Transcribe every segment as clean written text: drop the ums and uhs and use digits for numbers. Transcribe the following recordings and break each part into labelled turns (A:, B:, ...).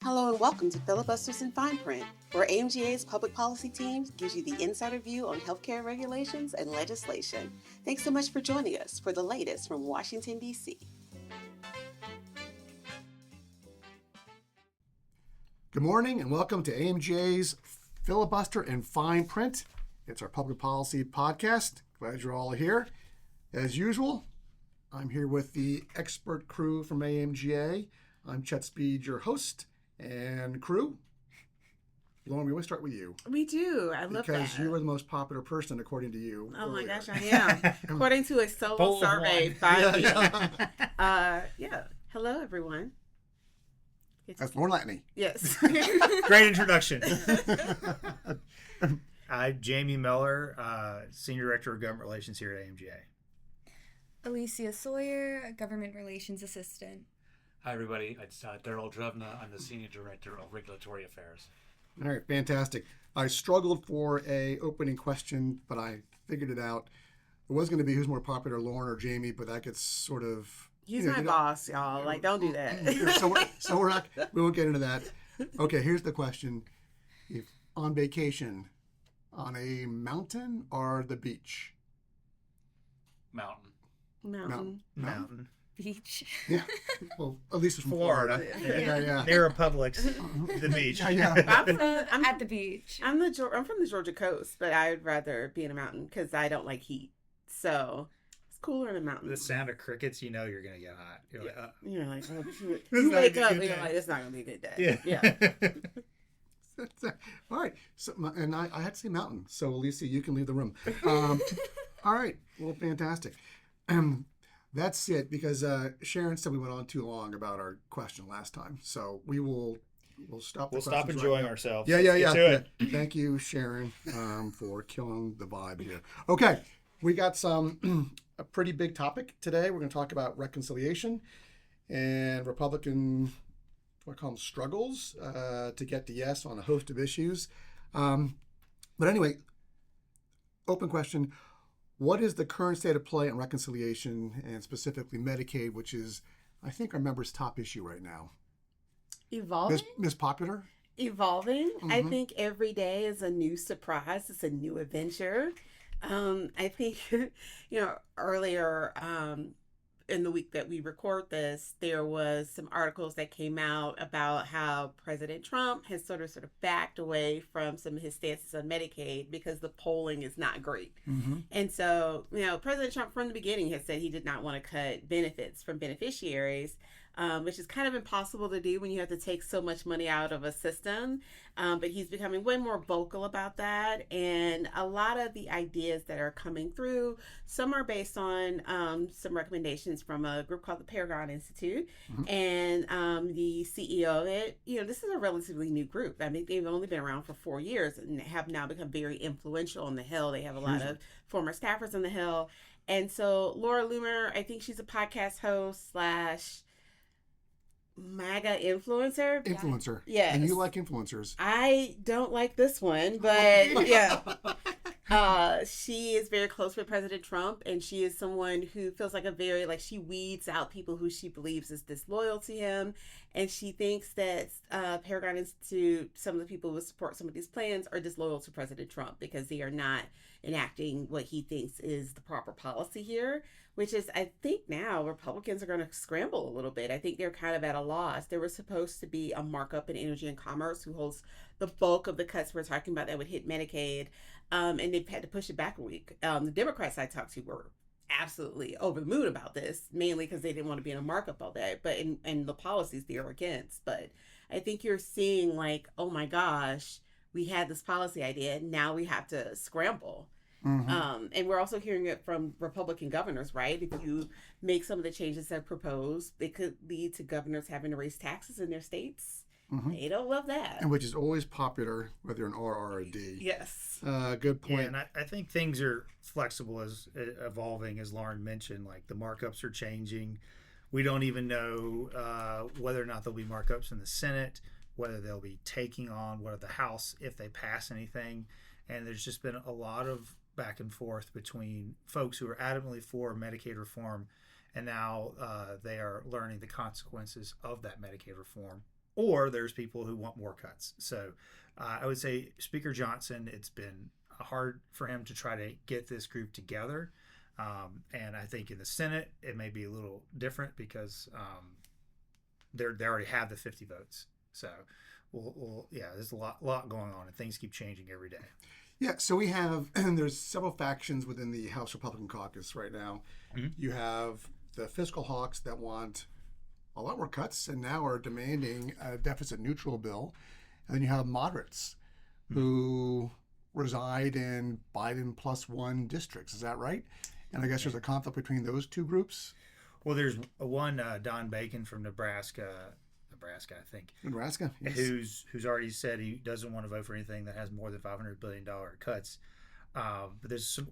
A: Hello and welcome to Filibusters in Fine Print, where AMGA's public policy team gives you the insider view on healthcare regulations and legislation. Thanks so much for joining us for the latest from Washington, D.C.
B: Good morning and welcome to AMGA's Filibuster in Fine Print. It's our public policy podcast. Glad you're all here. As usual, I'm here with the expert crew from AMGA. I'm Chet Speed, your host. And crew, Lauren, we always start with you.
C: We do. I love that.
B: Because you were the most popular person, according to you.
C: Oh
B: earlier.
C: my gosh, I am. According to a solo survey by me. Hello, everyone.
B: That's Lauren Latney.
C: Yes.
D: Great introduction. I'm Jamie Miller, Senior Director of Government Relations here at AMGA.
E: Alicia Sawyer, Government Relations Assistant.
F: Hi, everybody. It's Daryl Drevna. I'm the Senior Director of Regulatory Affairs.
B: All right, fantastic. I struggled for a opening question, but I figured it out. It was going to be who's more popular, Lauren or Jamie, but that gets sort of...
C: He's my boss, y'all. Like, don't do that.
B: so we're not... We won't get into that. Okay, here's the question. If on vacation, on a mountain or the beach?
F: Mountain.
E: Beach.
B: Yeah. Well, at least it's from
D: Florida.
B: Yeah.
D: Near a Publix, the beach.
B: Yeah.
C: I'm
E: At the beach.
C: I'm from the Georgia coast, but I would rather be in a mountain because I don't like heat. So it's cooler in a mountain.
D: The sound of crickets, you know you're going to get hot. You're like,
C: You're like, oh,
D: It's
C: you
D: not
C: wake
D: a
C: up
D: good
C: and you're
D: day.
C: like, it's not going to be a good day.
D: Yeah.
B: All right. So, and I had to say mountain. So, Alicia, you can leave the room. All right. Well, fantastic. That's it, because Sharon said we went on too long about our question last time. So we'll stop.
D: We'll stop enjoying ourselves.
B: Yeah.
D: Get to it.
B: Thank you, Sharon, for killing the vibe here. Okay, we got a pretty big topic today. We're going to talk about reconciliation and Republican, what I call them, struggles to get to yes on a host of issues. But anyway, open question. What is the current state of play on reconciliation and specifically Medicaid, which is, I think, our members' top issue right now?
C: Evolving?
B: Miss Popular?
C: Evolving. I
B: Mhm.
C: think every day is a new surprise. It's a new adventure. I think, earlier in the week that we record this, there was some articles that came out about how President Trump has sort of backed away from some of his stances on Medicaid because the polling is not great.
B: Mm-hmm.
C: And so, President Trump from the beginning has said he did not want to cut benefits from beneficiaries, which is kind of impossible to do when you have to take so much money out of a system. But he's becoming way more vocal about that. And a lot of the ideas that are coming through, some are based on some recommendations from a group called the Paragon Institute.
B: Mhm.
C: And the CEO of it, this is a relatively new group. I mean, they've only been around for 4 years and have now become very influential on the Hill. They have a lot of former staffers on the Hill. And so Laura Loomer, I think she's a podcast host / MAGA influencer. Yes.
B: And you like influencers.
C: I don't like this one, but yeah. She is very close with President Trump, and she is someone who feels like she weeds out people who she believes is disloyal to him. And she thinks that Paragon Institute, some of the people who support some of these plans are disloyal to President Trump because they are not enacting what he thinks is the proper policy here, which is, I think now Republicans are going to scramble a little bit. I think they're kind of at a loss. There was supposed to be a markup in Energy and Commerce who holds the bulk of the cuts we're talking about that would hit Medicaid, and they've had to push it back a week. The Democrats I talked to were absolutely over the moon about this, mainly because they didn't want to be in a markup all day, but in the policies they are against. But I think you're seeing like, oh my gosh, we had this policy idea, now we have to scramble.
B: Mm-hmm.
C: And we're also hearing it from Republican governors, right? If you make some of the changes that are proposed, it could lead to governors having to raise taxes in their states.
B: Mm-hmm.
C: They don't love that.
B: And which is always popular, whether you're an R or a D.
C: Yes.
B: Good point.
D: Yeah, and I think things are flexible, as evolving, as Lauren mentioned. Like the markups are changing. We don't even know whether or not there'll be markups in the Senate, whether they'll be taking on what of the House if they pass anything. And there's just been a lot of back and forth between folks who are adamantly for Medicaid reform, and now they are learning the consequences of that Medicaid reform or there's people who want more cuts. So I would say Speaker Johnson, it's been hard for him to try to get this group together. And I think in the Senate, it may be a little different because they already have the 50 votes. So, there's a lot going on, and things keep changing every day.
B: Yeah, so we have, and there's several factions within the House Republican caucus right now.
D: Mm-hmm.
B: You have the fiscal hawks that want a lot more cuts and now are demanding a deficit neutral bill. And then you have moderates who reside in Biden +1 districts. Is that right? And I guess there's a conflict between those two groups.
D: Well, there's one Don Bacon from Nebraska, I think.
B: Nebraska, yes.
D: Who's already said he doesn't want to vote for anything that has more than $500 billion cuts. But there's some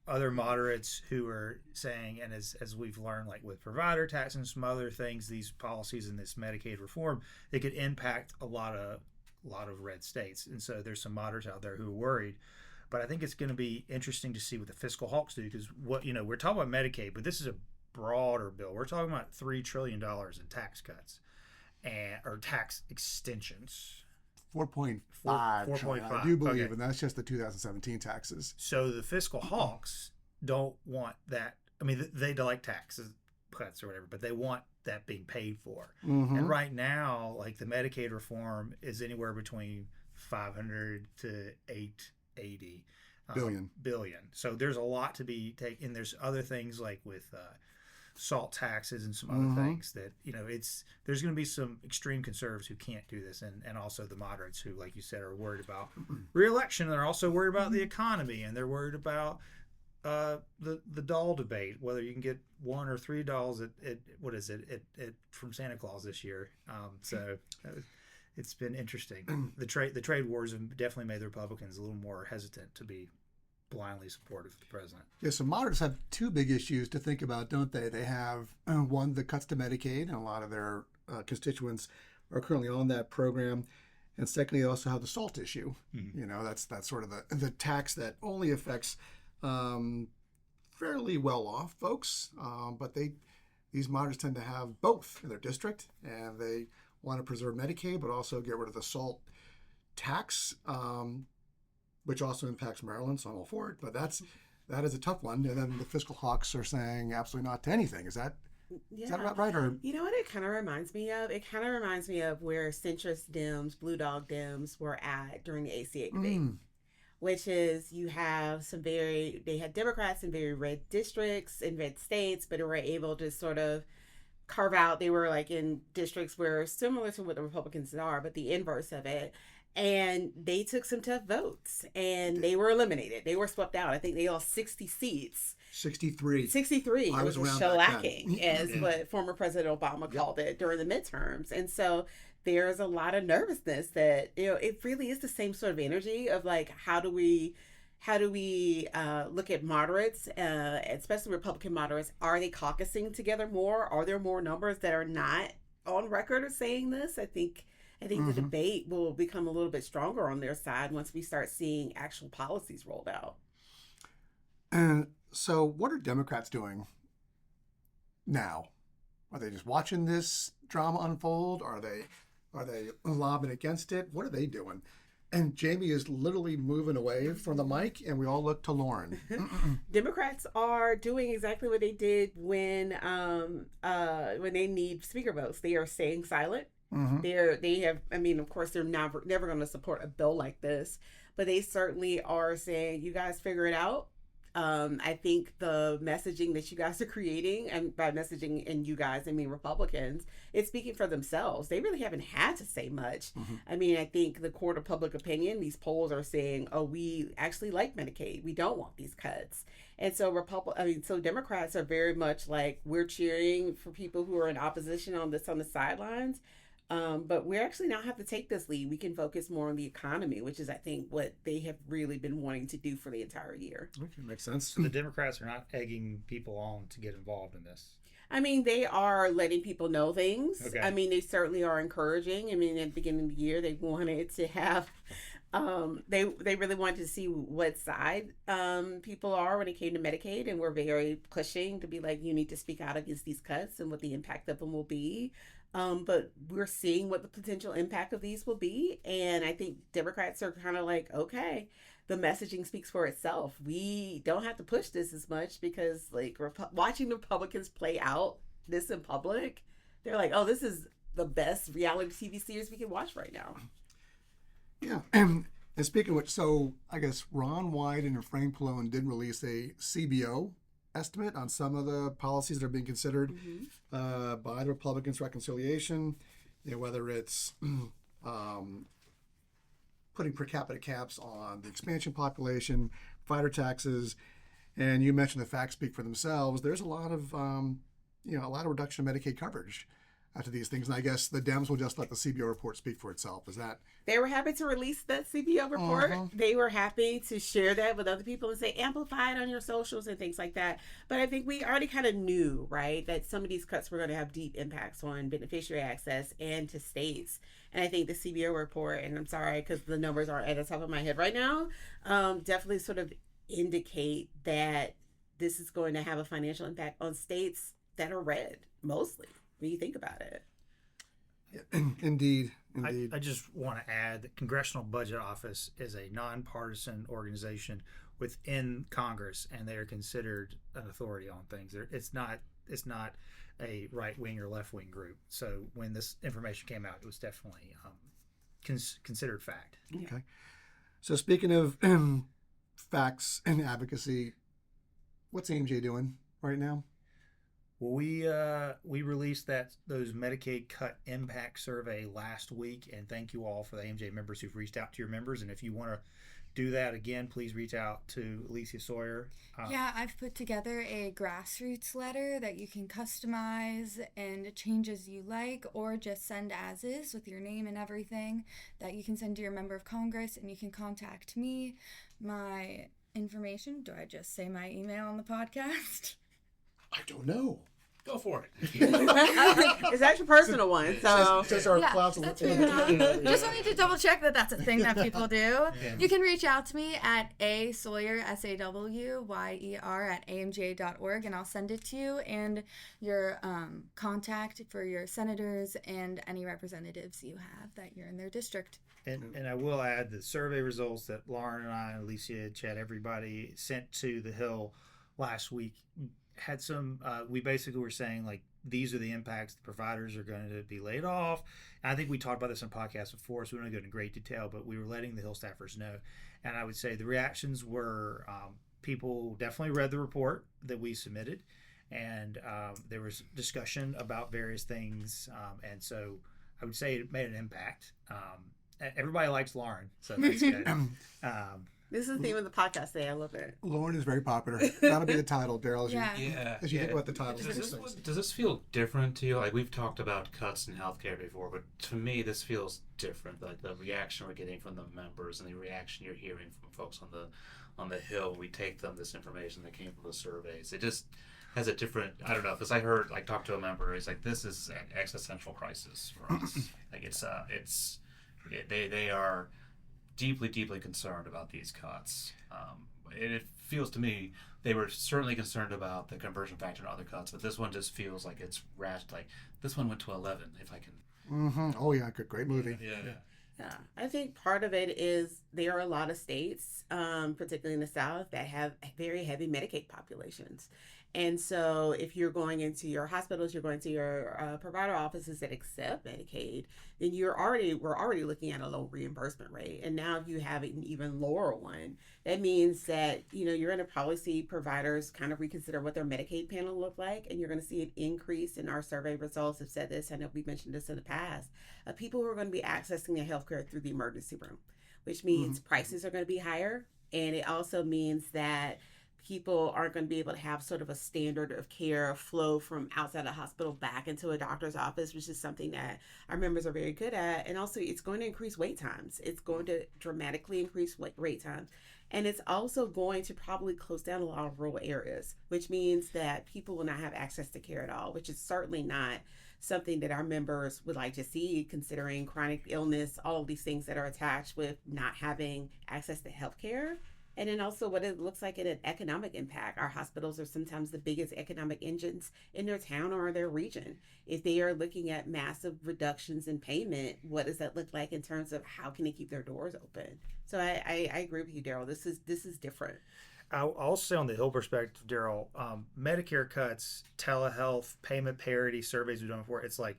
D: other moderates who are saying, and as we've learned, like with provider tax and some other things, these policies and this Medicaid reform, they could impact a lot of red states. And so there's some moderates out there who are worried. But I think it's going to be interesting to see what the fiscal hawks do, because we're talking about Medicaid, but this is a broader bill. We're talking about $3 trillion in tax cuts or tax extensions.
B: 4.5.
D: 4.5.
B: I do believe, and that's just the 2017 taxes.
D: So the fiscal hawks don't want that. I mean, they don't like taxes cuts or whatever, but they want that being paid for.
B: Mm-hmm.
D: And right now, like the Medicaid reform is anywhere between 500 to 880 billion. So there's a lot to be taken. There's other things like with salt taxes and some other things that there's going to be some extreme conservatives who can't do this, and also the moderates who, like you said, are worried about re-election. They're also worried about the economy, and they're worried about the doll debate, whether you can get $1 or $3 at from Santa Claus this year. So it's been interesting. The trade wars have definitely made the Republicans a little more hesitant to be blindly supportive of the president.
B: Yeah, so moderates have two big issues to think about, don't they? They have one, the cuts to Medicaid, and a lot of their constituents are currently on that program. And secondly, they also have the SALT issue. Mm-hmm. That's sort of the tax that only affects fairly well-off folks, but these moderates tend to have both in their district, and they want to preserve Medicaid, but also get rid of the SALT tax, which also impacts Maryland, so I'm all for it. But that is a tough one. And then the fiscal hawks are saying absolutely not to anything. Is that about right? Or
C: you know what it kind of reminds me of? It kind of reminds me of where centrist Dems, blue dog Dems were at during the ACA debate. Which is they had Democrats in very red districts in red states, but they were able to sort of carve out, they were like in districts where similar to what the Republicans are, but the inverse of it. And they took some tough votes and they were eliminated. They were swept out. I think they lost 60 seats.
B: 63.
C: 63.
B: I was around
C: shellacking, as what former President Obama called it during the midterms. And so there's a lot of nervousness that, it really is the same sort of energy of like, how do we look at moderates, especially Republican moderates? Are they caucusing together more? Are there more numbers that are not on record of saying this? I think the debate will become a little bit stronger on their side once we start seeing actual policies rolled out.
B: And so what are Democrats doing now? Are they just watching this drama unfold? Are they lobbying against it? What are they doing? And Jamie is literally moving away from the mic, and we all look to Lauren.
C: Democrats are doing exactly what they did when they need speaker votes. They are staying silent. Of course, they're never going to support a bill like this, but they certainly are saying, you guys figure it out. I think the messaging that you guys are creating, and by messaging and you guys, I mean Republicans, it's speaking for themselves. They really haven't had to say much. I mean, I think the court of public opinion, these polls are saying, oh, we actually like Medicaid. We don't want these cuts. And so Democrats are very much like, we're cheering for people who are in opposition on the sidelines. But we actually now have to take this lead. We can focus more on the economy, which is, I think, what they have really been wanting to do for the entire year.
B: Okay, makes sense.
D: So the Democrats are not egging people on to get involved in this.
C: I mean, they are letting people know things.
D: Okay.
C: I mean, they certainly are encouraging. I mean, at the beginning of the year, they wanted to have, they really wanted to see what side people are when it came to Medicaid, and we're very pushing to be like, you need to speak out against these cuts and what the impact of them will be. But we're seeing what the potential impact of these will be. And I think Democrats are kind of like, okay, the messaging speaks for itself. We don't have to push this as much because, like, watching the Republicans play out this in public, they're like, oh, this is the best reality TV series we can watch right now.
B: Yeah. And speaking of which, so I guess Ron Wyden and Frank Pallone did release a CBO estimate on some of the policies that are being considered by the Republicans' reconciliation, whether it's putting per capita caps on the expansion population, fighter taxes, and you mentioned the facts speak for themselves. There's a lot of reduction in Medicaid coverage to these things, and I guess the Dems will just let the CBO report speak for itself. Is that?
C: They were happy to release that CBO report. They were happy to share that with other people and say, amplify it on your socials and things like that. But I think we already kind of knew, right, that some of these cuts were going to have deep impacts on beneficiary access and to states. And I think the CBO report, and I'm sorry because the numbers aren't at the top of my head right now, definitely sort of indicate that this is going to have a financial impact on states that are red, mostly, when you think about it.
B: Indeed.
D: I just want to add that Congressional Budget Office is a nonpartisan organization within Congress, and they are considered an authority on things. It's not a right wing or left wing group. So when this information came out, it was definitely considered fact.
B: Okay. So speaking of facts and advocacy, what's AMJ doing right now?
D: Well, we released those Medicaid cut impact survey last week, and thank you all for the AMJ members who've reached out to your members. And if you want to do that again, please reach out to Alicia Sawyer.
E: Yeah, I've put together a grassroots letter that you can customize and change as you like, or just send as is with your name and everything, that you can send to your member of Congress, and you can contact me. My information, do I just say my email on the podcast?
B: I don't know.
F: Go for it.
C: It's actually a personal one, so
B: Just our clouds.
E: That's fair enough. Just wanted to double check that that's a thing that people do.
D: Yeah.
E: You can reach out to me at Sawyer, SAWYER at amja.org, and I'll send it to you and your contact for your senators and any representatives you have that you're in their district.
D: And I will add the survey results that Lauren and I, Alicia, Chad, everybody sent to the Hill last week had some, we basically were saying, like, these are the impacts. The providers are going to be laid off. And I think we talked about this on podcasts before, so we don't go into great detail, but we were letting the Hill staffers know. And I would say the reactions were people definitely read the report that we submitted, and there was discussion about various things. And so I would say it made an impact. Everybody likes Lauren, so that's good.
C: this is the theme of the podcast today. I love it.
B: Lauren is very popular. That'll be the title, Daryl. As you think about the title.
F: Does this feel different to you? Like, we've talked about cuts in healthcare before, but to me, this feels different. Like the reaction we're getting from the members and the reaction you're hearing from folks on the Hill. We take them this information that came from the surveys. It just has a different. I don't know, because I heard, like, talk to a member. He's like, this is an existential crisis for us. Like, they are deeply concerned about these cuts. It feels to me they were certainly concerned about the conversion factor and other cuts, but this one just feels like it's rashed. Like, this one went to 11, if I can.
B: Mm-hmm. Oh yeah, good, great movie.
C: Yeah, I think part of it is there are a lot of states, particularly in the South, that have very heavy Medicaid populations. And so if you're going into your hospitals, you're going to your provider offices that accept Medicaid, then we're already looking at a low reimbursement rate. And now if you have an even lower one, that means that, you're going to probably see providers kind of reconsider what their Medicaid panel look like. And you're going to see an increase in our survey results have said this. I know we mentioned this in the past, of people who are going to be accessing their healthcare through the emergency room, which means prices are going to be higher. And it also means that people aren't going to be able to have sort of a standard of care flow from outside the hospital back into a doctor's office, which is something that our members are very good at. And also, it's going to increase wait times. It's going to dramatically increase wait times. And it's also going to probably close down a lot of rural areas, which means that people will not have access to care at all, which is certainly not something that our members would like to see, considering chronic illness, all of these things that are attached with not having access to health care. And then also what it looks like in an economic impact. Our hospitals are sometimes the biggest economic engines in their town or their region. If they are looking at massive reductions in payment, what does that look like in terms of how can they keep their doors open? So I agree with you, Daryl. This is different.
D: I'll say on the Hill perspective, Daryl, Medicare cuts, telehealth, payment parity surveys we've done before. It's like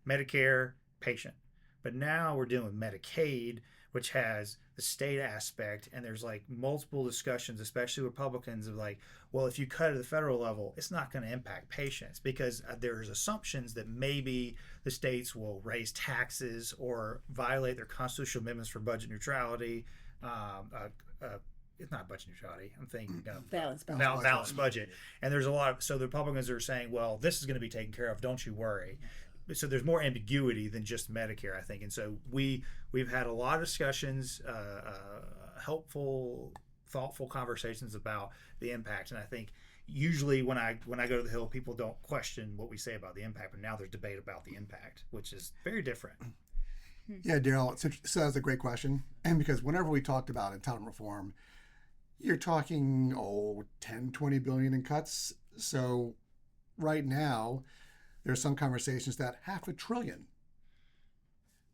D: Medicare, patient. But now we're dealing with Medicaid, which has the state aspect, and there's like multiple discussions, especially Republicans, of like, well, if you cut at the federal level, it's not going to impact patients because there's assumptions that maybe the states will raise taxes or violate their constitutional amendments for budget neutrality. It's not budget neutrality. I'm thinking balanced budget. And there's a lot of, so the Republicans are saying, well, this is going to be taken care of. Don't you worry. So there's more ambiguity than just Medicare, I think. And so we've had a lot of discussions, helpful, thoughtful conversations about the impact. And I think usually when I go to the Hill, people don't question what we say about the impact, but now there's debate about the impact, which is very different.
B: Yeah, Daryl, so that's a great question. And because whenever we talked about entitlement reform, you're talking, 10, 20 billion in cuts. So right now, there's some conversations that $500 billion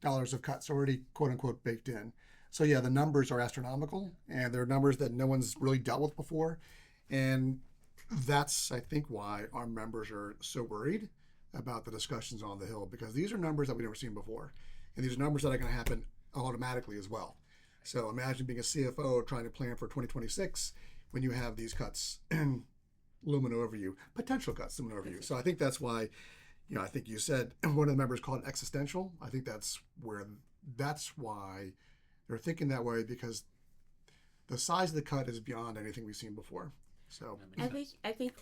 B: of cuts already, quote unquote, baked in. So yeah, the numbers are astronomical, and they're numbers that no one's really dealt with before. And that's, I think, why our members are so worried about the discussions on the Hill, because these are numbers that we've never seen before. And these are numbers that are going to happen automatically as well. So imagine being a CFO trying to plan for 2026 when you have these cuts looming over you, potential cuts looming over you. So I think that's why, I think you said one of the members called it existential. I think that's why they're thinking that way, because the size of the cut is beyond anything we've seen before. So
C: I think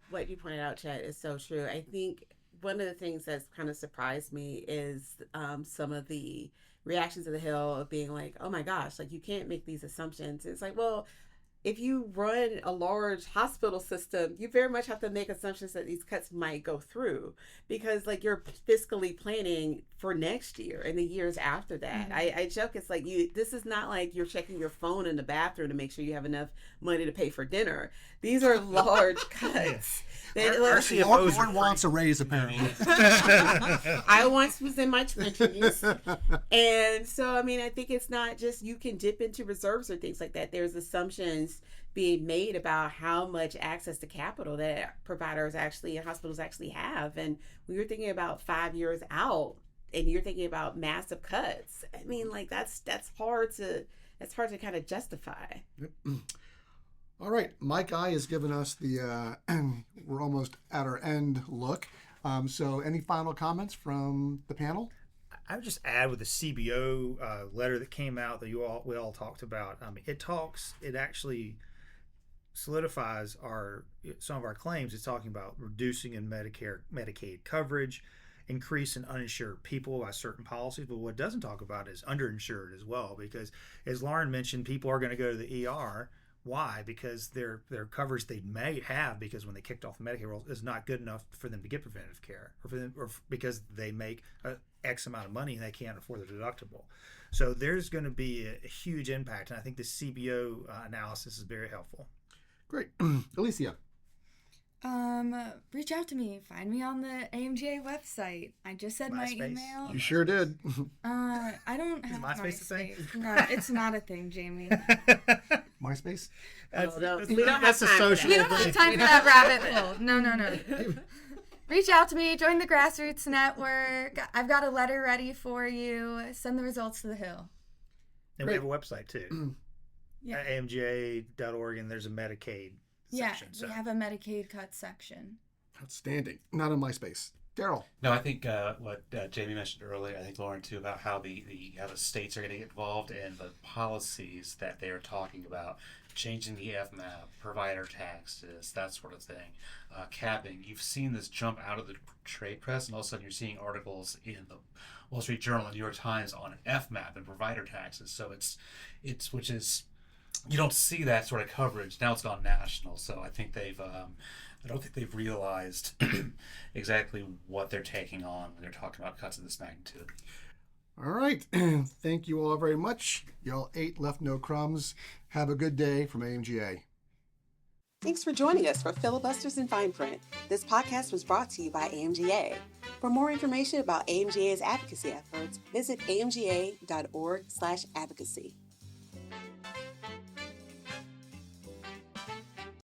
C: what you pointed out, Chad, is so true. I think one of the things that's kind of surprised me is some of the reactions of the Hill of being like, oh my gosh, like you can't make these assumptions. It's like, well, if you run a large hospital system, you very much have to make assumptions that these cuts might go through, because like you're fiscally planning for next year and the years after that. Mm-hmm. I joke, it's like this is not like you're checking your phone in the bathroom to make sure you have enough money to pay for dinner. These are large cuts.
B: Our CFO wants a raise, apparently.
C: I once was in my 20s. And so, I mean, I think it's not just you can dip into reserves or things like that. There's assumptions being made about how much access to capital that providers actually and hospitals actually have. And when you're thinking about 5 years out and you're thinking about massive cuts, I mean, like that's hard to kind of justify.
B: Yep. All right, Mike I has given us the, we're almost at our end look. So any final comments from the panel?
D: I would just add with the CBO letter that came out that we all talked about. It actually solidifies some of our claims. It's talking about reducing in Medicaid coverage, increase in uninsured people by certain policies. But what it doesn't talk about is underinsured as well, because as Lauren mentioned, people are going to go to the ER. Why? Because their coverage they may have, because when they kicked off the Medicaid rolls, is not good enough for them to get preventative care, or because they make X amount of money and they can't afford the deductible. So there's going to be a huge impact, and I think the CBO analysis is very helpful.
B: Great. Alicia.
E: Reach out to me. Find me on the AMGA website. I just said my email.
B: You sure did.
E: I don't have
D: MySpace a thing?
E: No, it's not a thing, Jamie.
B: MySpace?
C: We don't have time for that.
E: We don't have time for that rabbit hole. No. Reach out to me. Join the Grassroots Network. I've got a letter ready for you. Send the results to the Hill.
D: And we have a website too.
E: Yeah.
D: At AMGA.org, and there's a Medicaid section.
E: Yeah, we have a Medicaid cut section.
B: Outstanding. Not on MySpace. Daryl.
F: No, I think what Jamie mentioned earlier, I think Lauren too, about how the states are going to get involved in the policies that they are talking about, changing the FMAP, provider taxes, that sort of thing, capping. You've seen this jump out of the trade press, and all of a sudden you're seeing articles in the Wall Street Journal and New York Times on FMAP and provider taxes. So it's which is, you don't see that sort of coverage. Now it's gone national. So I think I don't think they've realized exactly what they're taking on when they're talking about cuts of this magnitude.
B: All right. Thank you all very much. Y'all ate, left no crumbs. Have a good day from AMGA.
A: Thanks for joining us for Filibusters in Fine Print. This podcast was brought to you by AMGA. For more information about AMGA's advocacy efforts, visit amga.org/advocacy.